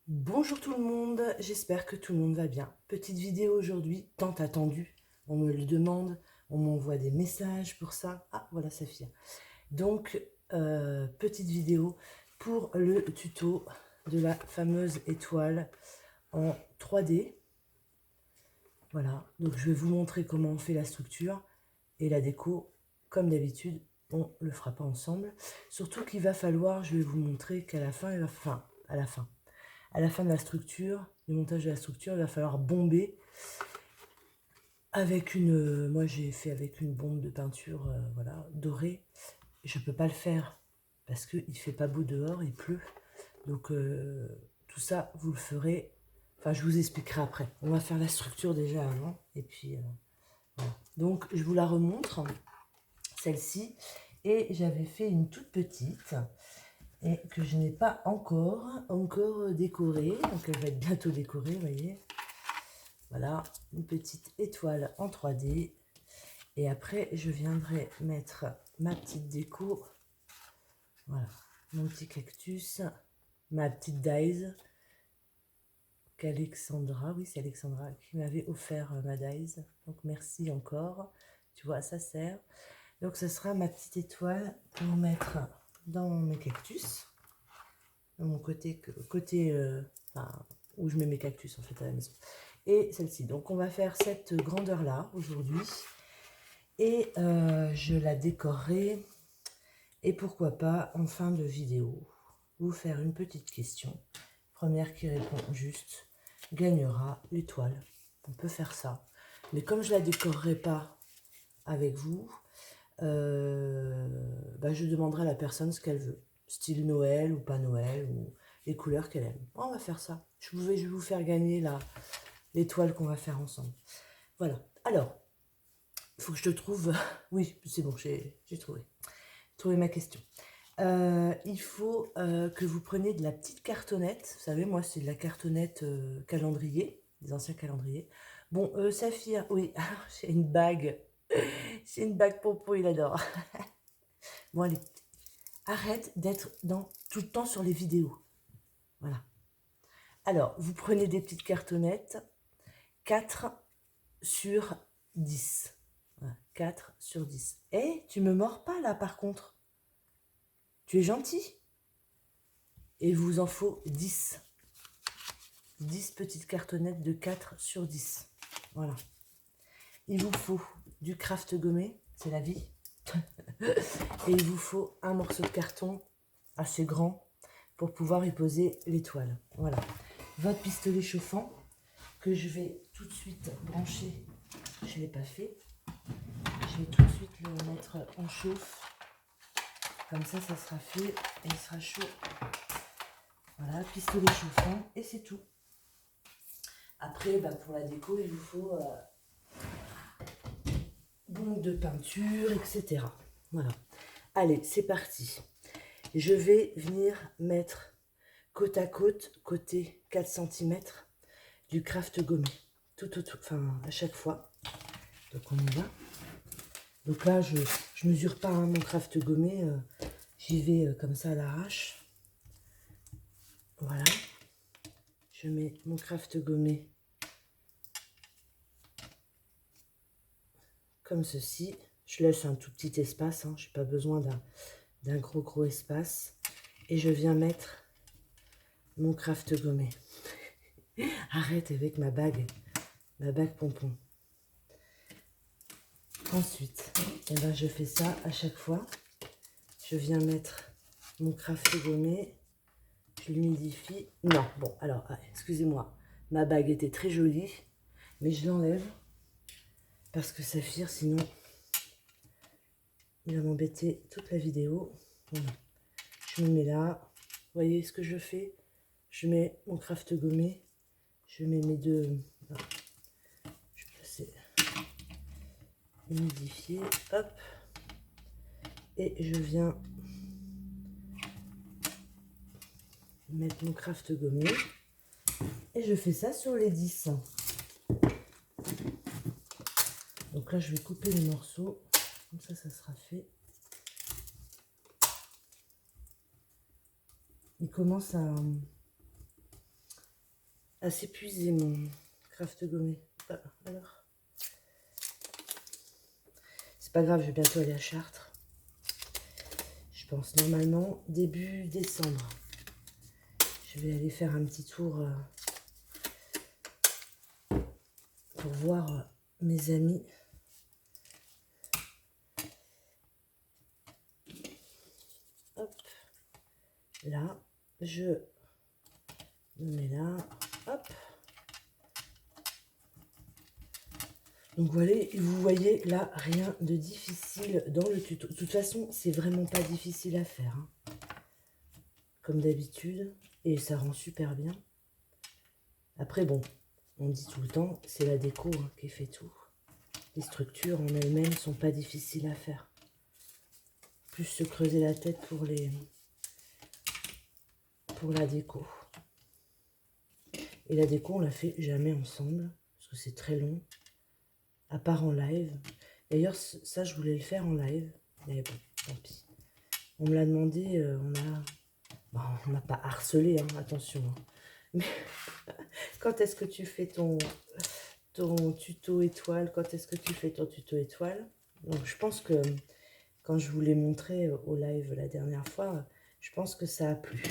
Bonjour tout le monde, j'espère que tout le monde va bien. Petite vidéo aujourd'hui, tant attendue. On me le demande, on m'envoie des messages pour ça. Ah, voilà Saphir. Donc, petite vidéo pour le tuto de la fameuse étoile en 3D. Voilà, donc je vais vous montrer comment on fait la structure et la déco. Comme d'habitude, on le fera pas ensemble. Surtout qu'il va falloir, je vais vous montrer qu'à la fin, à la fin de la structure, du montage de la structure, il va falloir bomber avec une... moi j'ai fait avec une bombe de peinture voilà, dorée. Je peux pas le faire parce qu'il ne fait pas beau dehors, il pleut. Donc tout ça, vous le ferez. Enfin, je vous expliquerai après. On va faire la structure déjà avant. Et puis, voilà. Donc, je vous la remontre, celle-ci. Et j'avais fait une toute petite et que je n'ai pas encore décorée. Donc, elle va être bientôt décorée, vous voyez. Voilà, une petite étoile en 3D. Et après, je viendrai mettre ma petite déco. Voilà, mon petit cactus, ma petite daïse qu'Alexandra, oui c'est Alexandra qui m'avait offert ma daïse. Donc merci encore. Tu vois, ça sert. Donc ce sera ma petite étoile pour mettre dans mes cactus. Dans mon côté enfin, où je mets mes cactus en fait à la maison. Et celle-ci. Donc on va faire cette grandeur-là aujourd'hui. Et je la décorerai. Et pourquoi pas, en fin de vidéo, vous faire une petite question. Première qui répond juste gagnera l'étoile. On peut faire ça. Mais comme je la décorerai pas avec vous, je demanderai à la personne ce qu'elle veut. Style Noël ou pas Noël, ou les couleurs qu'elle aime. On va faire ça. Je vais vous faire gagner l'étoile qu'on va faire ensemble. Voilà. Alors, il faut que je te trouve... oui, c'est bon, j'ai trouvé ma question. Il faut que vous preniez de la petite cartonnette. Vous savez, moi, c'est de la cartonnette calendrier, des anciens calendriers. Bon, Saphir, oui, j'ai une bague. J'ai une bague Popo, il adore. Bon, allez, arrête d'être tout le temps sur les vidéos. Voilà. Alors, vous prenez des petites cartonnettes, 4 sur 10. Voilà, 4 sur 10. Eh, tu me mords pas là, par contre. Tu es gentil. Et vous en faut 10. 10 petites cartonnettes de 4 sur 10. Voilà. Il vous faut du craft gommé, c'est la vie. Et il vous faut un morceau de carton assez grand pour pouvoir y poser l'étoile. Voilà. Votre pistolet chauffant que je vais tout de suite brancher. Je ne l'ai pas fait. Je vais tout de suite le mettre en chauffe. Comme ça sera fait et il sera chaud. Voilà, pistolet chauffant et c'est tout. Après, pour la déco, il vous faut bombe de peinture, etc. Voilà. Allez, c'est parti. Je vais venir mettre côte à côte, côté 4 cm, du craft gommé. Tout, enfin, à chaque fois. Donc, on y va. Donc là, je mesure pas mon craft gommé. J'y vais comme ça à l'arrache. Voilà. Je mets mon craft gommé comme ceci. Je laisse un tout petit espace. Je n'ai pas besoin d'un gros espace. Et je viens mettre mon craft gommé. Arrête avec ma bague pompon. Ensuite, je fais ça à chaque fois. Je viens mettre mon craft gommé. Je l'humidifie. Non, bon, alors, excusez-moi. Ma bague était très jolie, mais je l'enlève parce que Saphir, sinon, il va m'embêter toute la vidéo. Voilà. Je me mets là. Vous voyez ce que je fais? Je mets mon craft gommé. Je mets mes deux... Là. Je vais placer... humidifier. Hop. Et je viens mettre mon craft gommé. Et je fais ça sur les 10. Donc là, je vais couper les morceaux. Comme ça sera fait. Il commence à s'épuiser mon craft gommé. Ah, alors, c'est pas grave, je vais bientôt aller à Chartres. Je pense normalement début décembre. Je vais aller faire un petit tour pour voir mes amis. Hop, là, je me mets là, hop. Donc voilà, vous voyez là, rien de difficile dans le tuto. De toute façon, c'est vraiment pas difficile à faire, hein, comme d'habitude, et ça rend super bien. Après, bon, on dit tout le temps, c'est la déco hein, qui fait tout. Les structures en elles-mêmes sont pas difficiles à faire. Plus se creuser la tête pour la déco. Et la déco, on la fait jamais ensemble, parce que c'est très long, à part en live. D'ailleurs, ça, je voulais le faire en live, mais bon, tant pis. On me l'a demandé, bon, on m'a pas harcelé, hein, attention. Hein. Mais quand est-ce que tu fais ton tuto étoile? Quand est-ce que tu fais ton tuto étoile? Donc, je pense que quand je vous l'ai montré au live la dernière fois, je pense que ça a plu.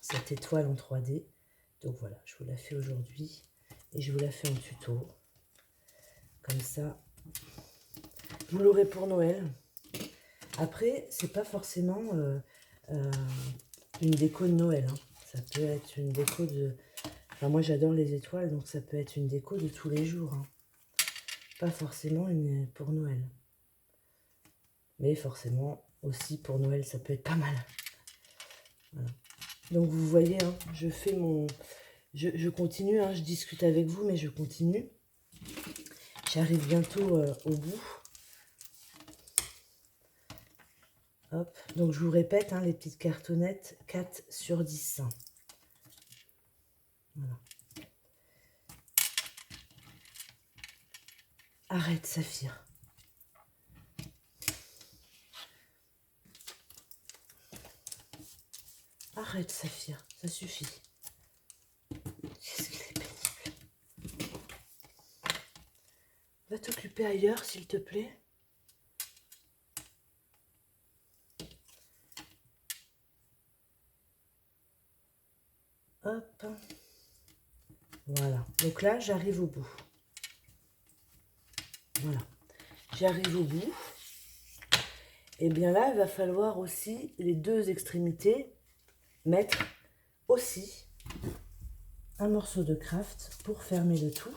Cette étoile en 3D. Donc voilà, je vous la fais aujourd'hui et je vous la fais en tuto. Comme ça, vous l'aurez pour Noël. Après, c'est pas forcément une déco de Noël. Hein. Ça peut être une déco de... Enfin, moi, j'adore les étoiles, donc ça peut être une déco de tous les jours. Hein. Pas forcément une pour Noël. Mais forcément, aussi pour Noël, ça peut être pas mal. Voilà. Donc, vous voyez, hein, je fais mon... Je continue, hein, je discute avec vous, mais je continue. J'arrive bientôt au bout. Hop. Donc, je vous répète, hein, les petites cartonnettes, 4 sur 10. Voilà. Arrête, Saphir. Arrête, Saphir. Ça suffit. Qu'est-ce qu'il est pénible. Va t'occuper ailleurs, s'il te plaît. Hop. Voilà. Donc là, j'arrive au bout. Voilà. J'arrive au bout. Et bien là, il va falloir aussi, les deux extrémités, mettre aussi un morceau de craft pour fermer le tout.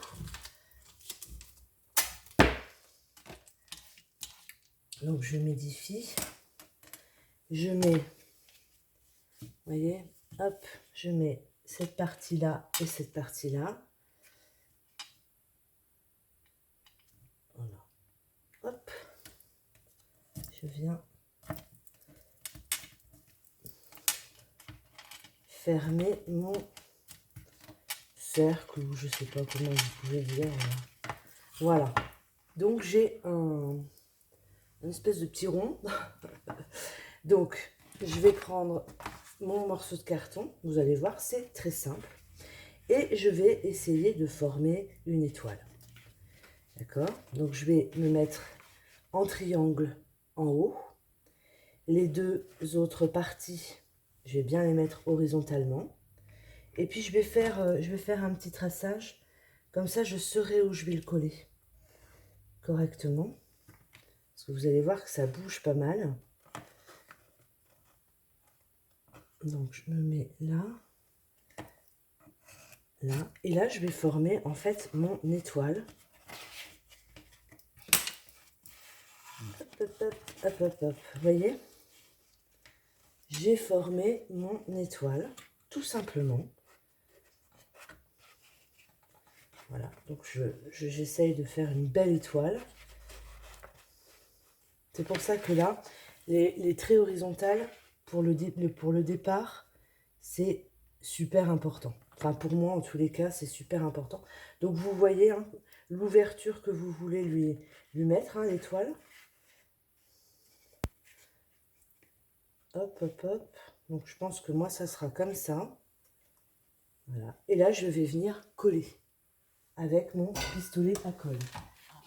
Donc je m'édifie. Je mets, vous voyez, hop, je mets cette partie-là et cette partie-là. Voilà. Hop. Je viens fermer mon cercle, ou je sais pas comment vous pouvez dire. Voilà. Donc j'ai une espèce de petit rond. Donc je vais prendre mon morceau de carton. Vous allez voir, c'est très simple. Et je vais essayer de former une étoile. D'accord? Donc je vais me mettre en triangle en haut. Les deux autres parties, je vais bien les mettre horizontalement. Et puis je vais faire un petit traçage. Comme ça, je saurai où je vais le coller correctement. Parce que vous allez voir que ça bouge pas mal. Donc je me mets là. Là. Et là, je vais former en fait mon étoile. Hop, hop, hop, hop, hop, hop. Vous voyez? J'ai formé mon étoile, tout simplement. Voilà, donc j'essaye de faire une belle étoile. C'est pour ça que là, les traits horizontales, pour le départ, c'est super important. Enfin, pour moi, en tous les cas, c'est super important. Donc, vous voyez hein, l'ouverture que vous voulez lui mettre, hein, l'étoile. Hop, hop, hop. Donc, je pense que moi, ça sera comme ça. Voilà. Voilà. Et là, je vais venir coller avec mon pistolet à colle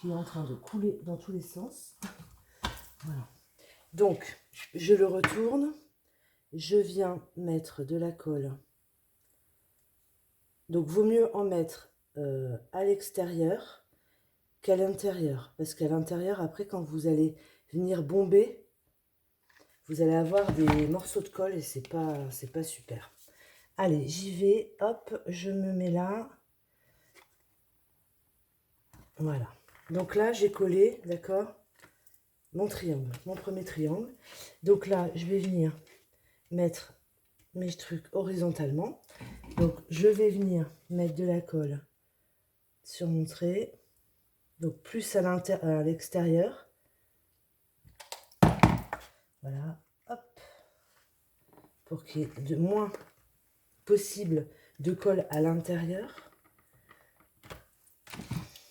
qui est en train de couler dans tous les sens. Voilà. Donc, je le retourne. Je viens mettre de la colle. Donc, vaut mieux en mettre à l'extérieur qu'à l'intérieur. Parce qu'à l'intérieur, après, quand vous allez venir bomber, vous allez avoir des morceaux de colle et c'est pas super. Allez, j'y vais. Hop, je me mets là. Voilà. Donc là, j'ai collé, d'accord, mon triangle, mon premier triangle. Donc là, je vais venir mettre mes trucs horizontalement. Donc, je vais venir mettre de la colle sur mon trait. Donc, plus à l'extérieur. Voilà. Hop. Pour qu'il y ait de moins possible de colle à l'intérieur.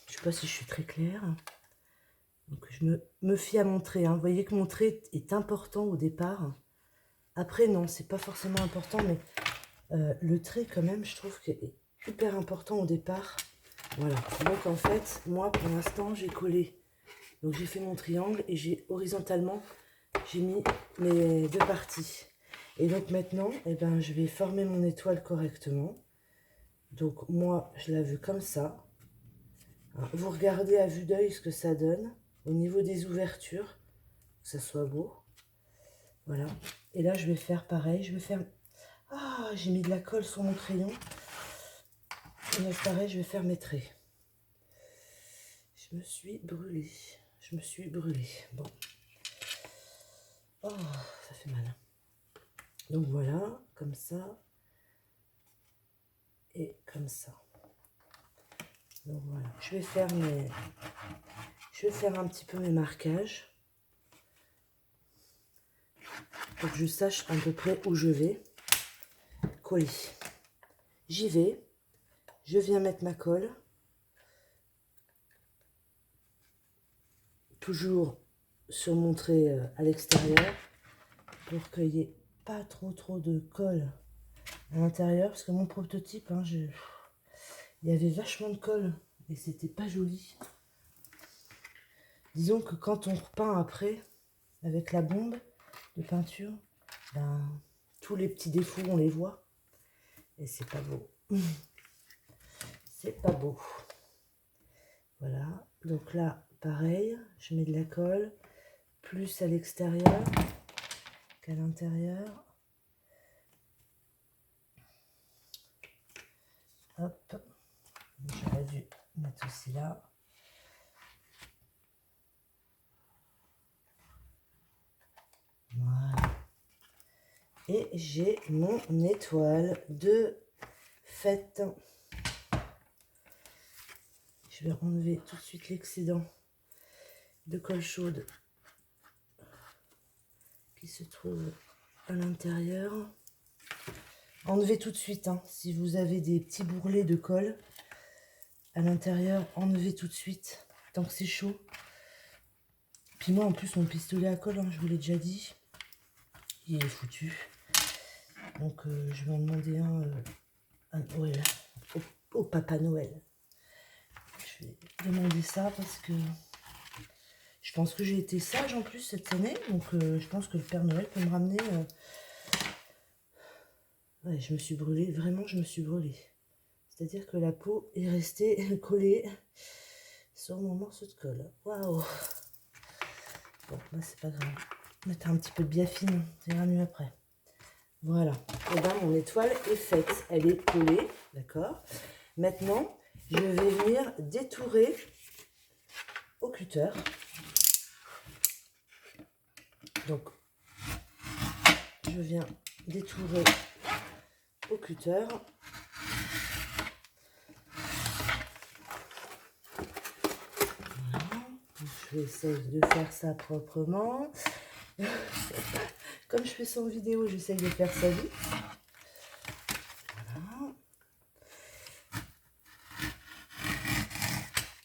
Je ne sais pas si je suis très claire. Donc, je me fie à mon trait. Hein. Vous voyez que mon trait est important au départ. Après, non, c'est pas forcément important, mais le trait, quand même, je trouve qu'il est hyper important au départ. Voilà. Donc, en fait, moi, pour l'instant, j'ai collé. Donc, j'ai fait mon triangle et j'ai horizontalement, j'ai mis mes deux parties. Et donc, maintenant, eh ben, je vais former mon étoile correctement. Donc, moi, je la veux comme ça. Alors, vous regardez à vue d'œil ce que ça donne au niveau des ouvertures, que ça soit beau. Voilà. Et là, je vais faire pareil. Je vais faire... Ah, j'ai mis de la colle sur mon crayon. Et là, pareil, je vais faire mes traits. Je me suis brûlée. Je me suis brûlée. Bon. Oh, ça fait mal. Donc voilà, comme ça. Et comme ça. Donc voilà. Je vais faire un petit peu mes marquages. Pour que je sache à peu près où je vais coller. J'y vais. Je viens mettre ma colle. Toujours sur mon trait à l'extérieur. Pour qu'il n'y ait pas trop de colle à l'intérieur. Parce que mon prototype, hein, il y avait vachement de colle. Et c'était pas joli. Disons que quand on repeint après, avec la bombe de peinture, ben, tous les petits défauts, on les voit. Et c'est pas beau. C'est pas beau. Voilà. Donc là, pareil, je mets de la colle, plus à l'extérieur qu'à l'intérieur. Hop. J'aurais dû mettre aussi là. Voilà. Et j'ai mon étoile de fête. Je vais enlever tout de suite l'excédent de colle chaude qui se trouve à l'intérieur. Enlevez tout de suite, hein. Si vous avez des petits bourrelets de colle à l'intérieur, enlevez tout de suite, tant que c'est chaud. Puis moi, en plus, mon pistolet à colle, hein, je vous l'ai déjà dit, il est foutu. Donc, je vais en demander un à Noël, au Papa Noël. Je vais demander ça parce que je pense que j'ai été sage en plus cette année. Donc, je pense que le Père Noël peut me ramener... Ouais, je me suis brûlée, vraiment, je me suis brûlée. C'est-à-dire que la peau est restée collée sur mon morceau de colle. Waouh! Bon, bah, c'est pas grave. Mettre un petit peu de biafine, ça ira mieux après. Voilà. Et bien, mon étoile est faite. Elle est collée, d'accord? Maintenant, je vais venir détourer au cutter. Donc, je viens détourer au cutter. Voilà. Je vais essayer de faire ça proprement. Comme je fais ça en vidéo, j'essaye de faire ça vite. Voilà.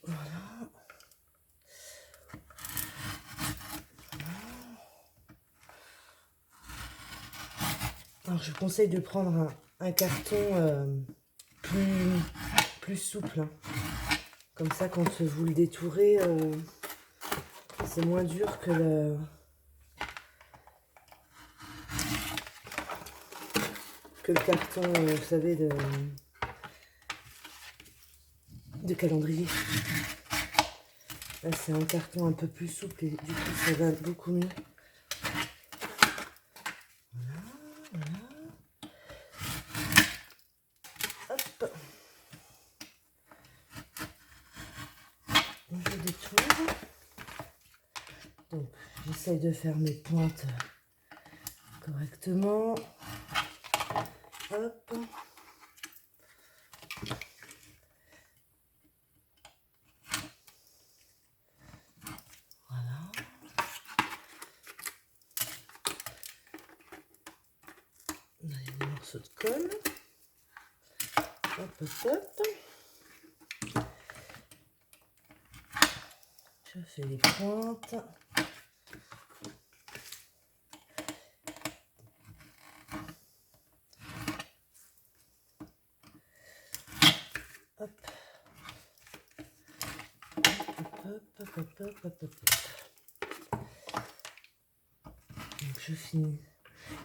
Voilà. Alors, je vous conseille de prendre un carton plus souple. Hein. Comme ça, quand vous le détourez, c'est moins dur que le carton, vous savez, de calendrier. Là, c'est un carton un peu plus souple et du coup, ça va beaucoup mieux. Voilà. Hop. Je détourne. Donc, j'essaye de faire mes pointes correctement. Hop. Voilà. On a des morceaux de colle. Hop, hop, hop. Je fais les pointes. Hop. Hop, hop, hop, hop, hop, hop. Donc je finis. De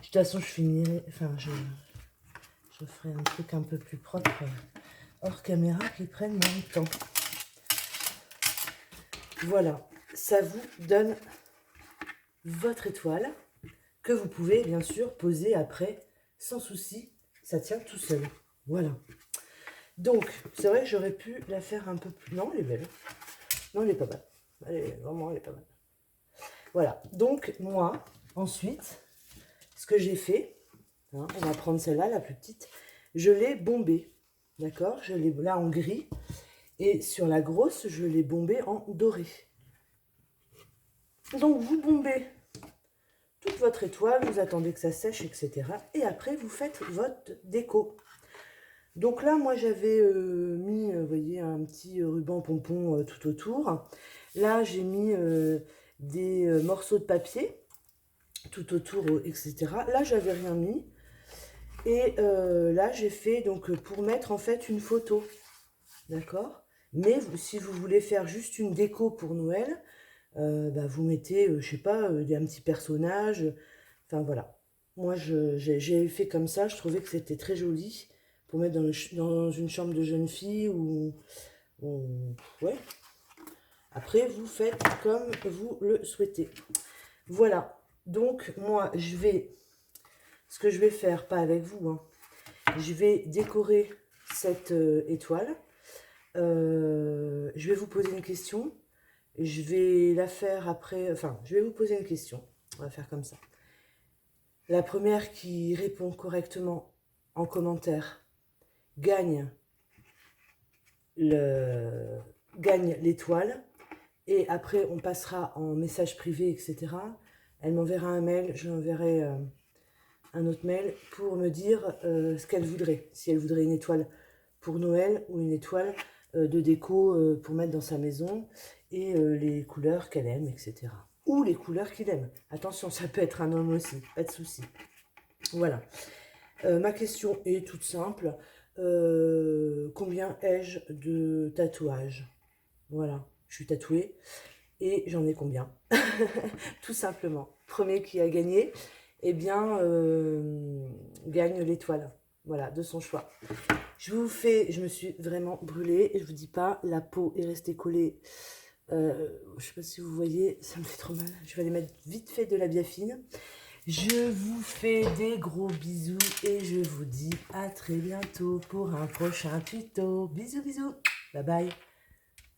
toute façon, je finirai. Enfin, je ferai un truc un peu plus propre hors caméra qui prenne moins de temps. Voilà, ça vous donne votre étoile que vous pouvez bien sûr poser après sans souci, ça tient tout seul. Voilà. Donc, c'est vrai que j'aurais pu la faire un peu plus... Non, elle est belle. Non, elle est pas mal. Vraiment, elle est pas mal. Voilà. Donc, moi, ensuite, ce que j'ai fait, hein, on va prendre celle-là, la plus petite, je l'ai bombée. D'accord? Je l'ai là en gris. Et sur la grosse, je l'ai bombée en doré. Donc, vous bombez toute votre étoile, vous attendez que ça sèche, etc. Et après, vous faites votre déco. Donc là, moi, j'avais mis, vous voyez, un petit ruban pompon tout autour. Là, j'ai mis des morceaux de papier tout autour, etc. Là, j'avais rien mis. Et là, j'ai fait, donc, pour mettre, en fait, une photo. D'accord? Mais si vous voulez faire juste une déco pour Noël, bah, vous mettez, je sais pas, un petit personnage. Enfin, voilà. Moi, j'ai fait comme ça. Je trouvais que c'était très joli pour mettre dans une chambre de jeune fille ou ouais. Après, vous faites comme vous le souhaitez. Voilà. Donc, moi, ce que je vais faire, pas avec vous, hein, je vais décorer cette étoile. Je vais vous poser une question. Je vais la faire après... Enfin, je vais vous poser une question. On va faire comme ça. La première qui répond correctement en commentaire gagne l'étoile. Et après, on passera en message privé, etc. Elle m'enverra un mail, je l'enverrai un autre mail pour me dire ce qu'elle voudrait. Si elle voudrait une étoile pour Noël ou une étoile de déco pour mettre dans sa maison et les couleurs qu'elle aime, etc. Ou les couleurs qu'il aime. Attention, ça peut être un homme aussi, pas de souci. Voilà. Ma question est toute simple. Combien ai-je de tatouages? Voilà, je suis tatouée et j'en ai combien? Tout simplement. Premier qui a gagné, eh bien, gagne l'étoile. Voilà, de son choix. Je me suis vraiment brûlée et je vous dis pas, la peau est restée collée. Je sais pas si vous voyez, ça me fait trop mal. Je vais aller mettre vite fait de la biafine. Je vous fais des gros bisous et je vous dis à très bientôt pour un prochain tuto. Bisous, bisous. Bye bye.